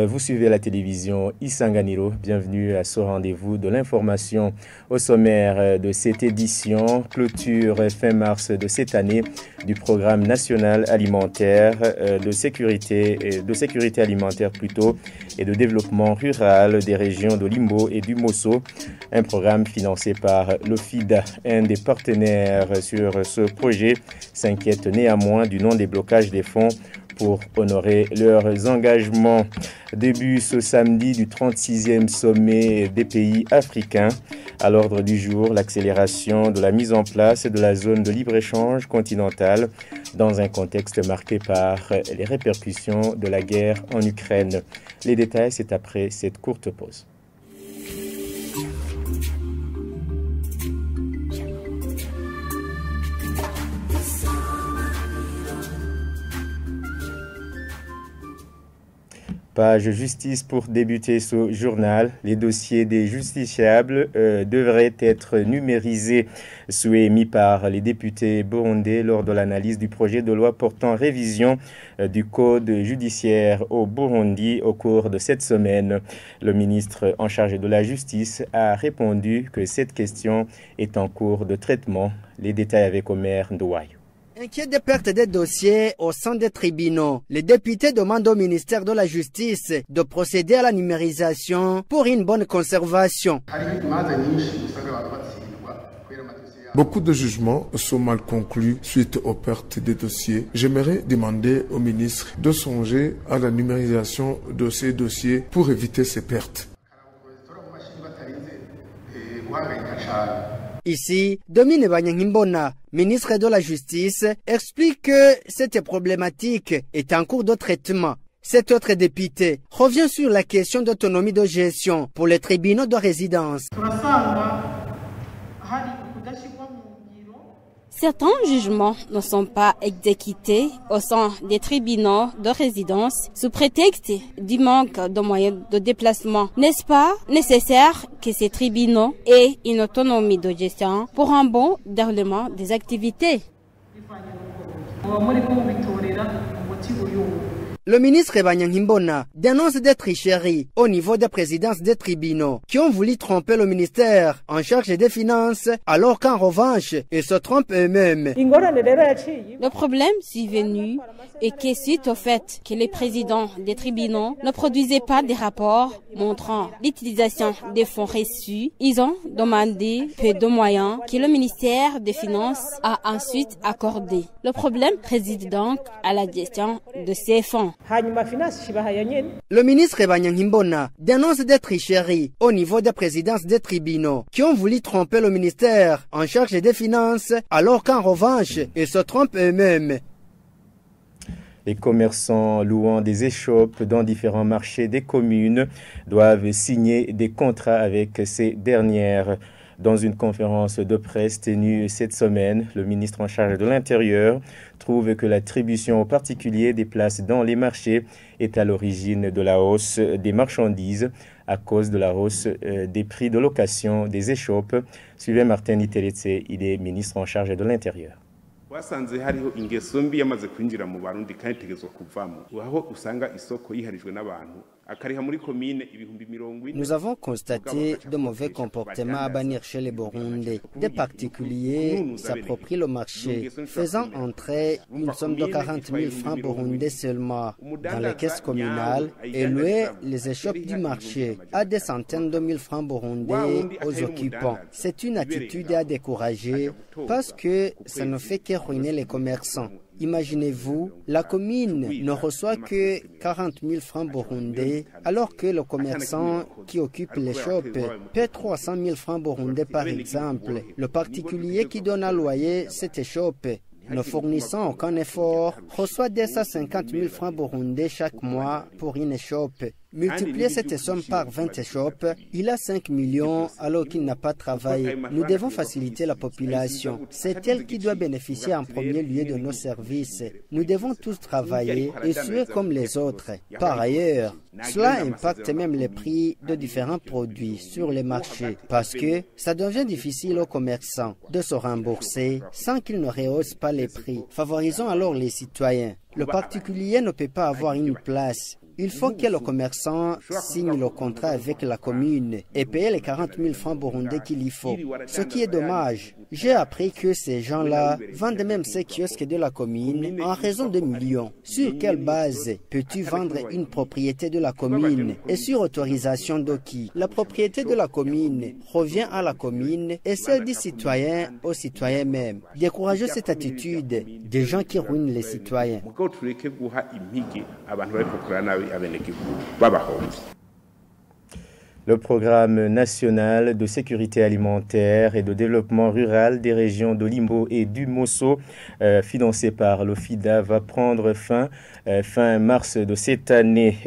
Vous suivez la télévision Isanganiro. Bienvenue à ce rendez-vous de l'information au sommaire de cette édition. Clôture fin mars de cette année du programme national alimentaire de sécurité alimentaire plutôt et de développement rural des régions de Limbo et du Mosso. Un programme financé par l'OFIDA. Un des partenaires sur ce projet s'inquiète néanmoins du non-déblocage des fonds pour honorer leurs engagements. Début ce samedi du 36e sommet des pays africains. À l'ordre du jour, l'accélération de la mise en place de la zone de libre-échange continentale dans un contexte marqué par les répercussions de la guerre en Ukraine. Les détails, c'est après cette courte pause. Page justice pour débuter ce journal. Les dossiers des justiciables devraient être numérisés, souhait émis par les députés burundais lors de l'analyse du projet de loi portant révision du code judiciaire au Burundi au cours de cette semaine. Le ministre en charge de la justice a répondu que cette question est en cours de traitement. Les détails avec Omer Ndouayo. Inquiet des pertes des dossiers au sein des tribunaux, les députés demandent au ministère de la Justice de procéder à la numérisation pour une bonne conservation. Beaucoup de jugements sont mal conclus suite aux pertes des dossiers. J'aimerais demander au ministre de songer à la numérisation de ces dossiers pour éviter ces pertes. Ici, Domine Banyangimbona, ministre de la Justice, explique que cette problématique est en cours de traitement. Cet autre député revient sur la question d'autonomie de gestion pour les tribunaux de résidence. Certains jugements ne sont pas exécutés au sein des tribunaux de résidence sous prétexte du manque de moyens de déplacement. N'est-ce pas nécessaire que ces tribunaux aient une autonomie de gestion pour un bon déroulement des activités? Le ministre Banyangimbona dénonce des tricheries au niveau des présidences des tribunaux qui ont voulu tromper le ministère en charge des finances alors qu'en revanche, ils se trompent eux-mêmes. Le problème survenu est que suite au fait que les présidents des tribunaux ne produisaient pas des rapports montrant l'utilisation des fonds reçus, ils ont demandé peu de moyens que le ministère des Finances a ensuite accordés. Le problème réside donc à la gestion de ces fonds. Le ministre Banyangimbona dénonce des tricheries au niveau des présidences des tribunaux qui ont voulu tromper le ministère en charge des finances alors qu'en revanche, ils se trompent eux-mêmes. Les commerçants louant des échoppes dans différents marchés des communes doivent signer des contrats avec ces dernières. Dans une conférence de presse tenue cette semaine, le ministre en charge de l'Intérieur trouve que l'attribution aux particuliers des places dans les marchés est à l'origine de la hausse des marchandises à cause de la hausse des prix de location des échoppes. Suivez Martin Iteretse, il est ministre en charge de l'Intérieur. Nous avons constaté de mauvais comportements à bannir chez les Burundais. Des particuliers s'approprient le marché, faisant entrer une somme de 40 000 francs burundais seulement dans les caisses communales et louer les échoppes du marché à des centaines de mille francs burundais aux occupants. C'est une attitude à décourager parce que ça ne fait que ruiner les commerçants. Imaginez-vous, la commune ne reçoit que 40 000 francs burundais, alors que le commerçant qui occupe les shops paie 300 000 francs burundais par exemple. Le particulier qui donne à loyer cette échoppe, ne fournissant aucun effort, reçoit 250 000 francs burundais chaque mois pour une échoppe. Multiplier cette somme par 20 échoppes, il a 5 millions alors qu'il n'a pas travaillé. Nous devons faciliter la population. C'est elle qui doit bénéficier en premier lieu de nos services. Nous devons tous travailler et suer comme les autres. Par ailleurs, cela impacte même les prix de différents produits sur les marchés parce que ça devient difficile aux commerçants de se rembourser sans qu'ils ne rehaussent pas les prix. Favorisons alors les citoyens. Le particulier ne peut pas avoir une place. Il faut que le commerçant signe le contrat avec la commune et paye les 40 000 francs burundais qu'il y faut. Ce qui est dommage. J'ai appris que ces gens-là vendent même ces kiosques de la commune en raison de millions. Sur quelle base peux-tu vendre une propriété de la commune et sur autorisation de qui? La propriété de la commune revient à la commune et celle du citoyen aux citoyens même. Découragez cette attitude des gens qui ruinent les citoyens. Le programme national de sécurité alimentaire et de développement rural des régions de Limbo et du Mosso, financé par l'OFIDA, va prendre fin mars de cette année.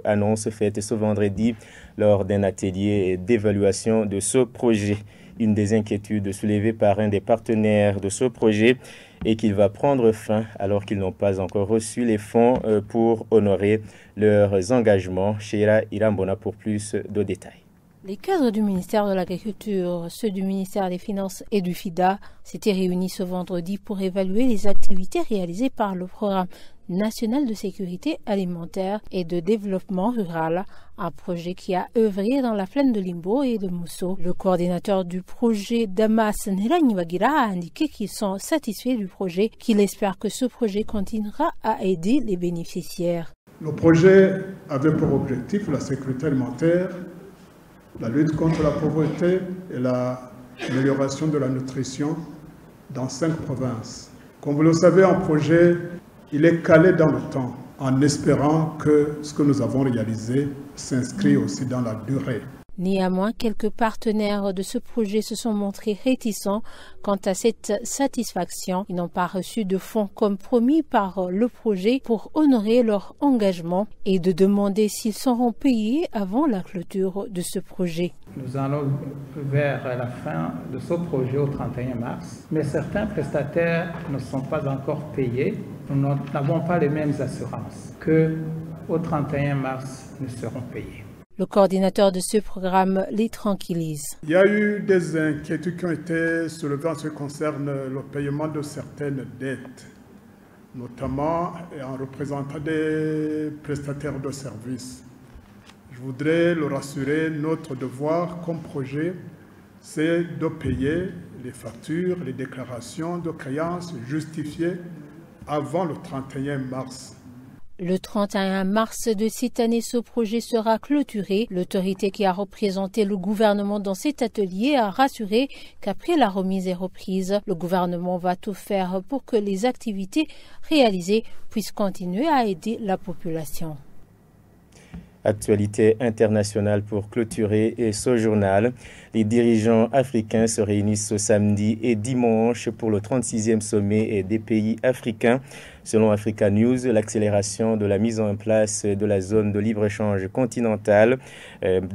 Annonce faite ce vendredi lors d'un atelier d'évaluation de ce projet. Une des inquiétudes soulevées par un des partenaires de ce projet est qu'il va prendre fin alors qu'ils n'ont pas encore reçu les fonds pour honorer leurs engagements. Sheila Irambona pour plus de détails. Les cadres du ministère de l'Agriculture, ceux du ministère des Finances et du FIDA s'étaient réunis ce vendredi pour évaluer les activités réalisées par le programme national de sécurité alimentaire et de développement rural, un projet qui a œuvré dans la plaine de Limbo et de Mosso. Le coordinateur du projet, Damas Nhelaniwagira, a indiqué qu'ils sont satisfaits du projet, qu'il espère que ce projet continuera à aider les bénéficiaires. Le projet avait pour objectif la sécurité alimentaire, la lutte contre la pauvreté et l'amélioration de la nutrition dans 5 provinces. Comme vous le savez, un projet, il est calé dans le temps, en espérant que ce que nous avons réalisé s'inscrit aussi dans la durée. Néanmoins, quelques partenaires de ce projet se sont montrés réticents quant à cette satisfaction. Ils n'ont pas reçu de fonds comme promis par le projet pour honorer leur engagement et de demander s'ils seront payés avant la clôture de ce projet. Nous allons vers la fin de ce projet au 31 mars, mais certains prestataires ne sont pas encore payés. Nous n'avons pas les mêmes assurances qu'au 31 mars nous serons payés. Le coordinateur de ce programme les tranquillise. Il y a eu des inquiétudes qui ont été soulevées en ce qui concerne le paiement de certaines dettes, notamment en représentant des prestataires de services. Je voudrais le rassurer, notre devoir comme projet, c'est de payer les factures, les déclarations de créances justifiées avant le 31 mars. Le 31 mars de cette année, ce projet sera clôturé. L'autorité qui a représenté le gouvernement dans cet atelier a rassuré qu'après la remise et reprise, le gouvernement va tout faire pour que les activités réalisées puissent continuer à aider la population. Actualité internationale pour clôturer ce journal. Les dirigeants africains se réunissent ce samedi et dimanche pour le 36e sommet des pays africains. Selon Africa News, l'accélération de la mise en place de la zone de libre-échange continentale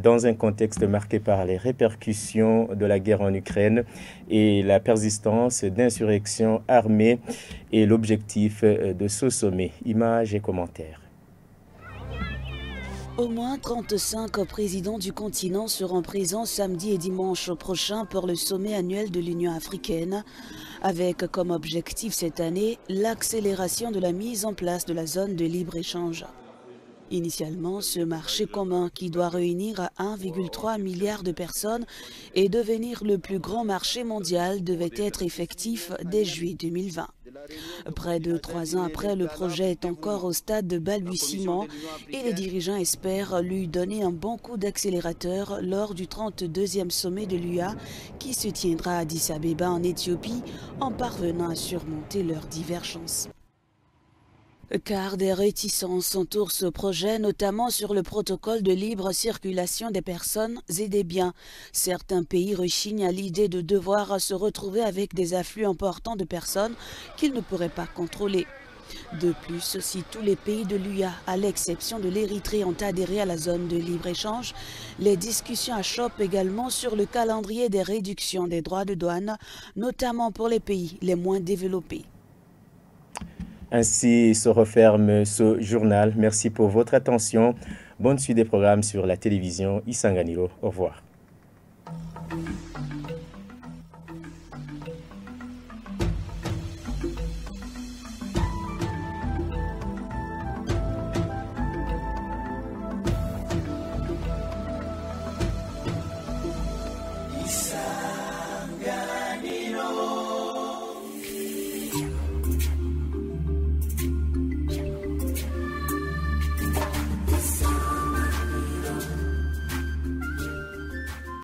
dans un contexte marqué par les répercussions de la guerre en Ukraine et la persistance d'insurrections armées est l'objectif de ce sommet. Images et commentaires. Au moins 35 présidents du continent seront présents samedi et dimanche prochain pour le sommet annuel de l'Union africaine, avec comme objectif cette année l'accélération de la mise en place de la zone de libre-échange. Initialement, ce marché commun qui doit réunir 1,3 milliard de personnes et devenir le plus grand marché mondial devait être effectif dès juillet 2020. Près de 3 ans après, le projet est encore au stade de balbutiement et les dirigeants espèrent lui donner un bon coup d'accélérateur lors du 32e sommet de l'UA qui se tiendra à Addis Abeba en Éthiopie en parvenant à surmonter leurs divergences. Car des réticences entourent ce projet, notamment sur le protocole de libre circulation des personnes et des biens. Certains pays rechignent à l'idée de devoir se retrouver avec des afflux importants de personnes qu'ils ne pourraient pas contrôler. De plus, si tous les pays de l'UA, à l'exception de l'Érythrée, ont adhéré à la zone de libre-échange, les discussions achoppent également sur le calendrier des réductions des droits de douane, notamment pour les pays les moins développés. Ainsi se referme ce journal. Merci pour votre attention. Bonne suite des programmes sur la télévision Isanganiro. Au revoir.